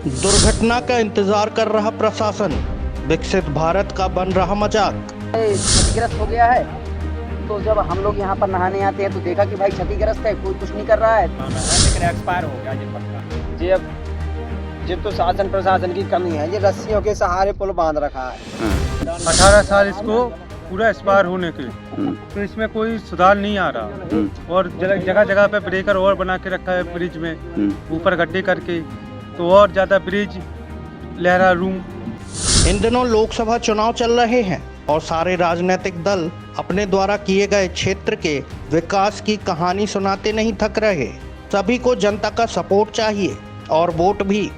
दुर्घटना का इंतजार कर रहा प्रशासन, विकसित भारत का बन रहा मजाक। क्षतिग्रस्त हो गया है, तो जब हम लोग यहाँ पर नहाने आते हैं तो देखा कि भाई क्षतिग्रस्त है, कोई कुछ नहीं कर रहा है। लेकिन एक्सपायर हो गया ये पक्का। जी अब तो शासन प्रशासन की कमी है, ये रस्सियों के सहारे पुल बांध रखा है। 18 साल इसको पूरा एक्सपायर होने के, तो इसमें कोई सुधार नहीं आ रहा। और जगह जगह पे ब्रेकर और बना के रखा है ब्रिज में, ऊपर गड्ढे करके, तो और ज़्यादा ब्रिज लहरा रूम। इन दिनों लोकसभा चुनाव चल रहे हैं और सारे राजनीतिक दल अपने द्वारा किए गए क्षेत्र के विकास की कहानी सुनाते नहीं थक रहे। सभी को जनता का सपोर्ट चाहिए और वोट भी।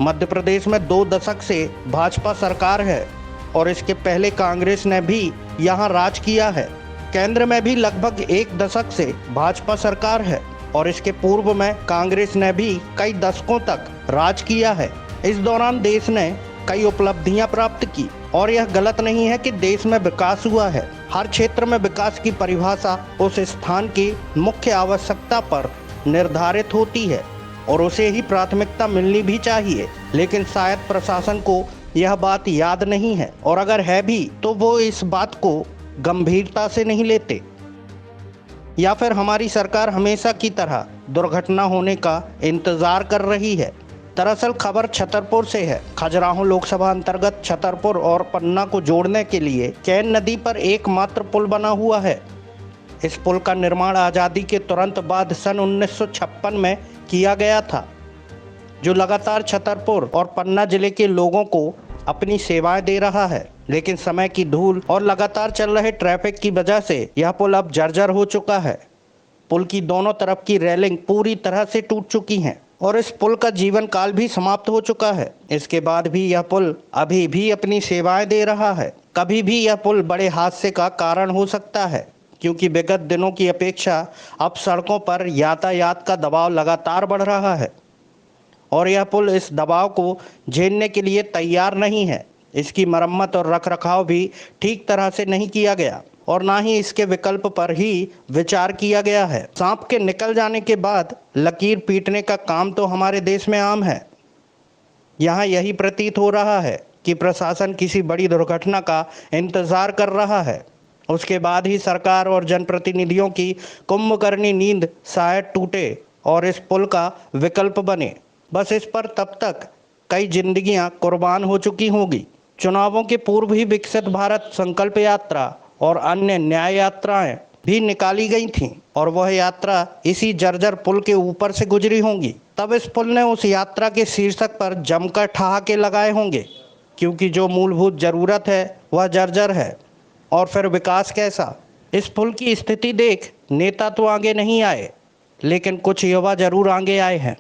मध्य प्रदेश में 2 दशक से भाजपा सरकार है और इसके पहले कांग्रेस ने भी यहाँ राज किया है। केंद्र में भी लगभग 1 दशक से भाजपा सरकार है और इसके पूर्व में कांग्रेस ने भी कई दशकों तक राज किया है। इस दौरान देश ने कई उपलब्धियां प्राप्त की और यह गलत नहीं है कि देश में विकास हुआ है। हर क्षेत्र में विकास की परिभाषा उस स्थान की मुख्य आवश्यकता पर निर्धारित होती है और उसे ही प्राथमिकता मिलनी भी चाहिए, लेकिन शायद प्रशासन को यह बात याद नहीं है, और अगर है भी तो वो इस बात को गंभीरता से नहीं लेते, या फिर हमारी सरकार हमेशा की तरह दुर्घटना होने का इंतजार कर रही है। दरअसल खबर छतरपुर से है। खजुराहो लोकसभा अंतर्गत छतरपुर और पन्ना को जोड़ने के लिए कैन नदी पर एकमात्र पुल बना हुआ है। इस पुल का निर्माण आज़ादी के तुरंत बाद सन 1956 में किया गया था, जो लगातार छतरपुर और पन्ना जिले के लोगों को अपनी सेवाएं दे रहा है। लेकिन समय की धूल और लगातार चल रहे ट्रैफिक की वजह से यह पुल अब जर्जर हो चुका है। पुल की दोनों तरफ की रेलिंग पूरी तरह से टूट चुकी हैं और इस पुल का जीवन काल भी समाप्त हो चुका है। इसके बाद भी यह पुल अभी भी अपनी सेवाएं दे रहा है। कभी भी यह पुल बड़े हादसे का कारण हो सकता है, क्योंकि विगत दिनों की अपेक्षा अब सड़कों पर यातायात का दबाव लगातार बढ़ रहा है और यह पुल इस दबाव को झेलने के लिए तैयार नहीं है। इसकी मरम्मत और रखरखाव भी ठीक तरह से नहीं किया गया और ना ही इसके विकल्प पर ही विचार किया गया है। सांप के निकल जाने के बाद लकीर पीटने का काम तो हमारे देश में आम है। यहाँ यही प्रतीत हो रहा है कि प्रशासन किसी बड़ी दुर्घटना का इंतजार कर रहा है, उसके बाद ही सरकार और जनप्रतिनिधियों की कुंभकर्णी नींद शायद टूटे और इस पुल का विकल्प बने। बस इस पर तब तक कई जिंदगियां कुर्बान हो चुकी होंगी। चुनावों के पूर्व ही विकसित भारत संकल्प यात्रा और अन्य न्याय यात्राएं भी निकाली गई थीं और वह यात्रा इसी जर्जर पुल के ऊपर से गुजरी होंगी। तब इस पुल ने उस यात्रा के शीर्षक पर जमकर ठहाके लगाए होंगे, क्योंकि जो मूलभूत जरूरत है वह जर्जर है और फिर विकास कैसा। इस पुल की स्थिति देख नेता तो आगे नहीं आए, लेकिन कुछ युवा जरूर आगे आए हैं।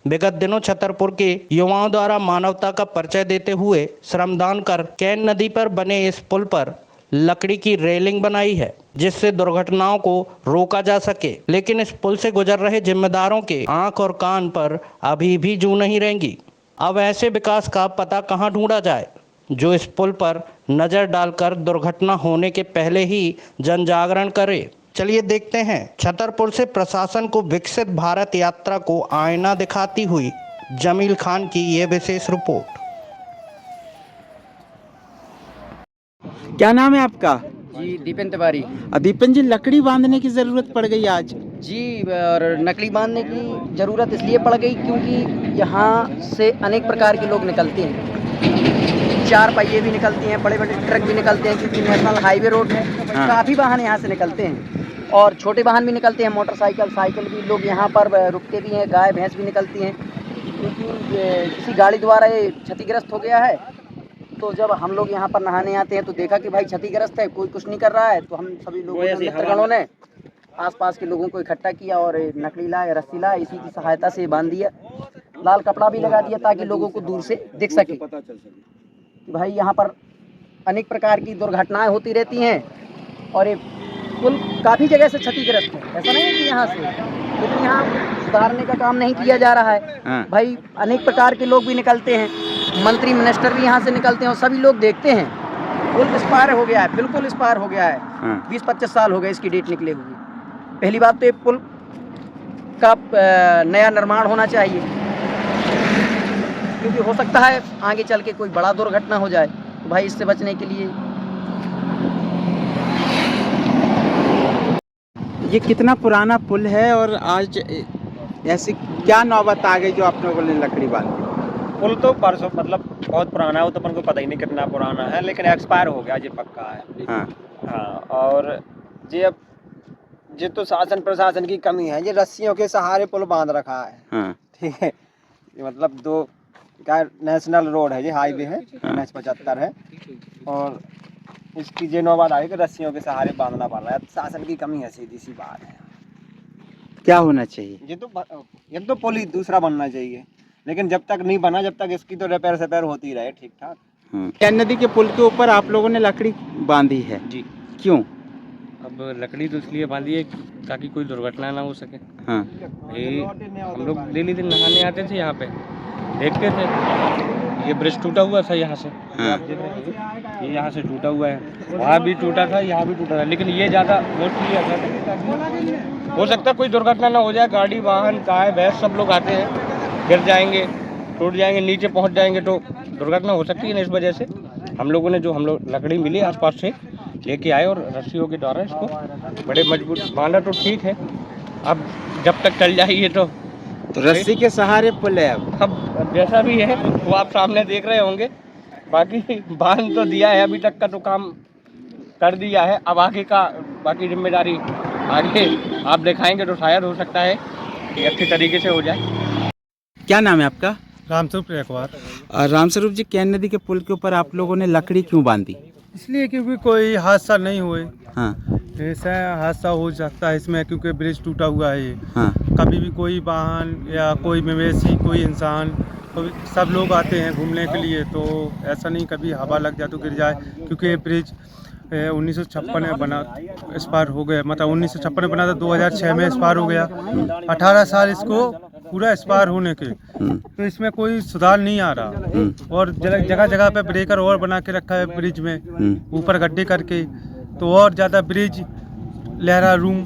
विगत दिनों छतरपुर के युवाओं द्वारा मानवता का परिचय देते हुए श्रमदान कर कैन नदी पर बने इस पुल पर लकड़ी की रेलिंग बनाई है, जिससे दुर्घटनाओं को रोका जा सके। लेकिन इस पुल से गुजर रहे जिम्मेदारों के आंख और कान पर अभी भी जू नहीं रहेंगी। अब ऐसे विकास का पता कहाँ ढूंढा जाए जो इस पुल पर नजर डालकर दुर्घटना होने के पहले ही जन जागरण करे। चलिए देखते हैं छतरपुर से प्रशासन को विकसित भारत यात्रा को आईना दिखाती हुई जमील खान की ये विशेष रिपोर्ट। क्या नाम है आपका? जी दीपेन तिवारी। दीपन जी, लकड़ी बांधने की जरूरत पड़ गई आज। जी, और नकली बांधने की ज़रूरत इसलिए पड़ गई क्योंकि यहाँ से अनेक प्रकार के लोग निकलते हैं। 4 पहिए भी निकलते हैं, बड़े बड़े ट्रक भी निकलते हैं, क्योंकि नेशनल हाईवे रोड है। काफ़ी वाहन यहाँ से निकलते हैं और छोटे वाहन भी निकलते हैं, मोटरसाइकिल साइकिल भी। लोग यहाँ पर रुकते भी हैं, गाय भैंस भी निकलती हैं, क्योंकि किसी गाड़ी द्वारा ये क्षतिग्रस्त हो गया है। तो जब हम लोग यहाँ पर नहाने आते हैं तो देखा कि भाई क्षतिग्रस्त है, कोई कुछ नहीं कर रहा है, तो हम सभी लोगों ने, मित्रगणों ने आसपास के लोगों को इकट्ठा किया और नकली लाए, रस्सी लाए, इसी की सहायता से बांध दिया। लाल कपड़ा भी लगा दिया ताकि लोगों को दूर से दिख सके कि भाई यहाँ पर अनेक प्रकार की दुर्घटनाएं होती रहती हैं और ये पुल काफ़ी जगह से क्षतिग्रस्त है। ऐसा नहीं है कि यहाँ से, लेकिन यहाँ सुधारने का काम नहीं किया जा रहा है। भाई अनेक प्रकार के लोग भी निकलते हैं, मंत्री मिनिस्टर भी यहाँ से निकलते हैं और सभी लोग देखते हैं पुल एक्सपायर हो गया है, बिल्कुल एक्सपायर हो गया है। 20-25 साल हो गए इसकी डेट निकले हुए। पहली बात तो ये पुल का नया निर्माण होना चाहिए। क्योंकि हो सकता है आगे चल के कोई बड़ा दुर्घटना हो जाए, तो भाई इससे बचने के लिए ये कितना पुराना पुल है और आज ऐसी क्या नौबत आ गई जो आप लोगों ने लकड़ी बांधी? पुल तो परसों मतलब बहुत पुराना है, वो तो अपन को पता ही नहीं कितना पुराना है, लेकिन एक्सपायर हो गया, ये पक्का है। हाँ हाँ, और ये तो शासन प्रशासन की कमी है। ये रस्सियों के सहारे पुल बांध रखा है, हाँ ठीक है। ये मतलब दो क्या नेशनल रोड है, ये हाईवे है, NH 75 है, और इसकी ये नौबत आई कि रस्सियों के सहारे बांधना पड़ रहा है। शासन की कमी है, सीधी सी बात है। क्या होना चाहिए? ये तो पुल ही दूसरा बनना चाहिए, लेकिन जब तक नहीं बना, जब तक इसकी तो रिपेयर सेपेयर होती रहे ठीक ठाक। कैन नदी के पुल के ऊपर आप लोगों ने लकड़ी बांधी है जी। क्यों? अब लकड़ी तो इसलिए बांधी है ताकि कोई दुर्घटना ना हो सके। हाँ हम लोग डेली दिन नहाने आते थे, यहाँ पे देखते थे ये ब्रिज टूटा हुआ था यहाँ से। हाँ। आप देख रहे हैं ये यहाँ से टूटा हुआ है, वहाँ भी टूटा था, यहाँ भी टूटा था, लेकिन ये ज़्यादा मोस्टली ऐसा था ताकि हो सकता है कोई दुर्घटना ना हो जाए। गाड़ी वाहन गाय भैंस सब लोग आते हैं, गिर जाएंगे, टूट जाएंगे, नीचे पहुँच जाएंगे तो दुर्घटना हो सकती है ना। इस वजह से हम लोगों ने हम लोग लकड़ी मिली आसपास से लेके आए और रस्सियों के द्वारा इसको बड़े मजबूत बांधा तो ठीक है। अब जब तक चल जाइए तो रस्सी के सहारे पुल है अब जैसा भी है वो आप सामने देख रहे होंगे। बाकी बांध तो दिया है, अभी तक का तो काम कर दिया है। अब आगे का बाकी जिम्मेदारी आगे आप दिखाएंगे तो शायद हो सकता है कि अच्छे तरीके से हो जाए। क्या नाम है आपका? रामस्वरूप रेखवार। रामस्वरूप जी, कैन नदी के पुल के ऊपर आप लोगों ने लकड़ी क्यों बांधी? इसलिए क्योंकि कोई हादसा नहीं हुए। हाँ ऐसा हादसा हो सकता है इसमें, क्योंकि ब्रिज टूटा हुआ है ये। हाँ कभी भी कोई वाहन या कोई मवेशी, कोई इंसान, सब लोग आते हैं घूमने के लिए, तो ऐसा नहीं कभी हवा लग जाए तो गिर जाए। क्योंकि ये ब्रिज 1956 में बना, एक्सपायर हो गया, मतलब 1956 में बना था, 2006 में एक्सपायर हो गया। 18 साल इसको पूरा एक्सपायर होने के, तो इसमें कोई सुधार नहीं आ रहा। और जगह जगह पे ब्रेकर और बना के रखा है ब्रिज में, ऊपर गड्ढे करके, तो और ज़्यादा ब्रिज लहरा रूम।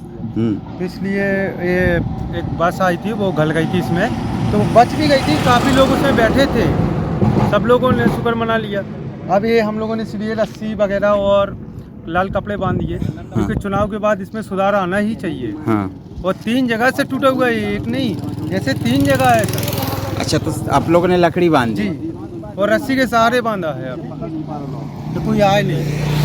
इसलिए ये एक बस आई थी, वो घल गई थी इसमें, तो बच भी गई थी, काफ़ी लोग उसमें बैठे थे, सब लोगों ने शुक्र मना लिया। अब ये हम लोगों ने इसलिए रस्सी वगैरह और लाल कपड़े बांध दिए, क्योंकि चुनाव के बाद इसमें सुधार आना ही चाहिए। हाँ। और 3 जगह से टूटा हुआ है, एक नहीं, जैसे 3 जगह है सर। अच्छा, तो आप लोगों ने लकड़ी बांधी? जी, और रस्सी के सहारे बांधा है, अब तो कोई आए नहीं।